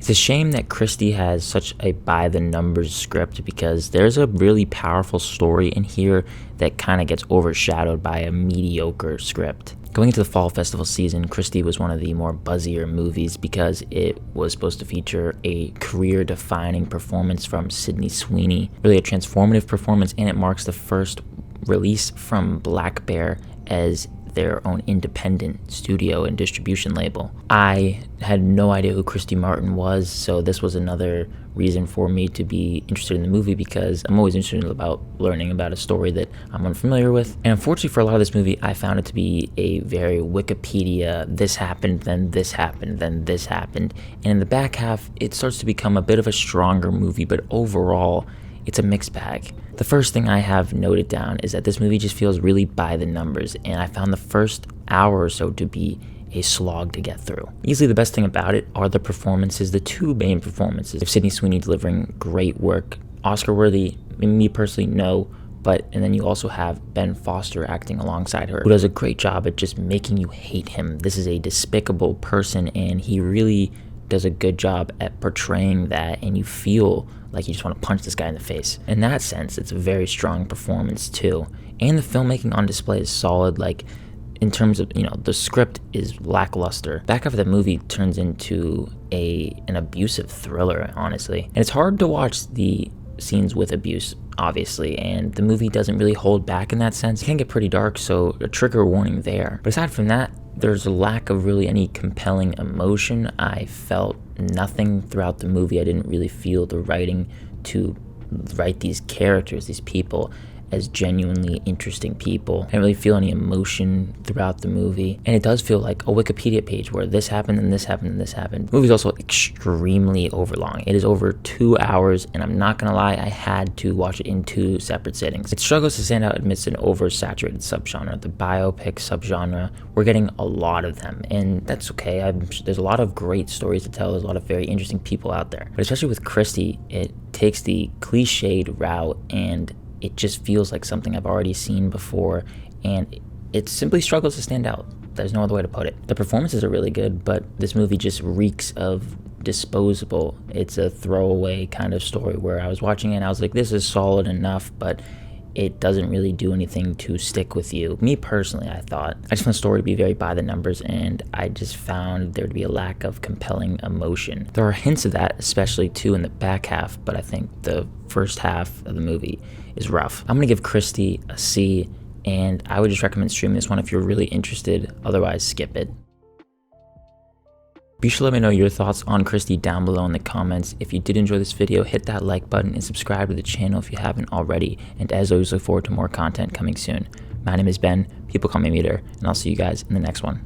It's a shame that Christy has such a by-the-numbers script because there's a really powerful story in here that kind of gets overshadowed by a mediocre script. Going into the fall festival season, Christy was one of the more buzzier movies because it was supposed to feature a career-defining performance from Sydney Sweeney, really a transformative performance, and it marks the first release from Black Bear as their own independent studio and distribution label. I had no idea who Christy Martin was, so this was another reason for me to be interested in the movie because I'm always interested about learning about a story that I'm unfamiliar with. And unfortunately for a lot of this movie, I found it to be a very Wikipedia, this happened, then this happened, then this happened. And in the back half, it starts to become a bit of a stronger movie, but overall, it's a mixed bag. The first thing I have noted down is that this movie just feels really by the numbers, and I found the first hour or so to be a slog to get through. Easily the best thing about it are the performances, the two main performances of Sydney Sweeney delivering great work, Oscar-worthy, me personally, no, and then you also have Ben Foster acting alongside her, who does a great job at just making you hate him. This is a despicable person, and he really does a good job at portraying that, and you feel like you just want to punch this guy in the face. In that sense, it's a very strong performance too. And the filmmaking on display is solid, like in terms of, the script is lackluster. Back half of the movie turns into an abusive thriller, honestly. And it's hard to watch the scenes with abuse, obviously, and the movie doesn't really hold back in that sense. It can get pretty dark, so a trigger warning there. But aside from that, there's a lack of really any compelling emotion. I felt nothing throughout the movie. I didn't really feel the writing to write these characters, these people, as genuinely interesting people. I didn't really feel any emotion throughout the movie. And it does feel like a Wikipedia page where this happened and this happened and this happened. The movie's also extremely overlong. It is over 2 hours, and I'm not gonna lie, I had to watch it in 2 separate sittings. It struggles to stand out amidst an oversaturated subgenre. The biopic subgenre, we're getting a lot of them, and that's okay. There's a lot of great stories to tell. There's a lot of very interesting people out there. But especially with Christy, it takes the cliched route, and it just feels like something I've already seen before, and it simply struggles to stand out. There's no other way to put it. The performances are really good, but this movie just reeks of disposable. It's a throwaway kind of story where I was watching it and I was like, this is solid enough, but it doesn't really do anything to stick with you. Me personally, I just found the story to be very by the numbers, and I just found there to be a lack of compelling emotion. There are hints of that, especially too in the back half, but I think the first half of the movie is rough. I'm gonna give Christy a C, and I would just recommend streaming this one if you're really interested. Otherwise, skip it. Be sure to let me know your thoughts on Christy down below in the comments. If you did enjoy this video, hit that like button and subscribe to the channel if you haven't already. And as always, look forward to more content coming soon. My name is Ben, people call me Meter, and I'll see you guys in the next one.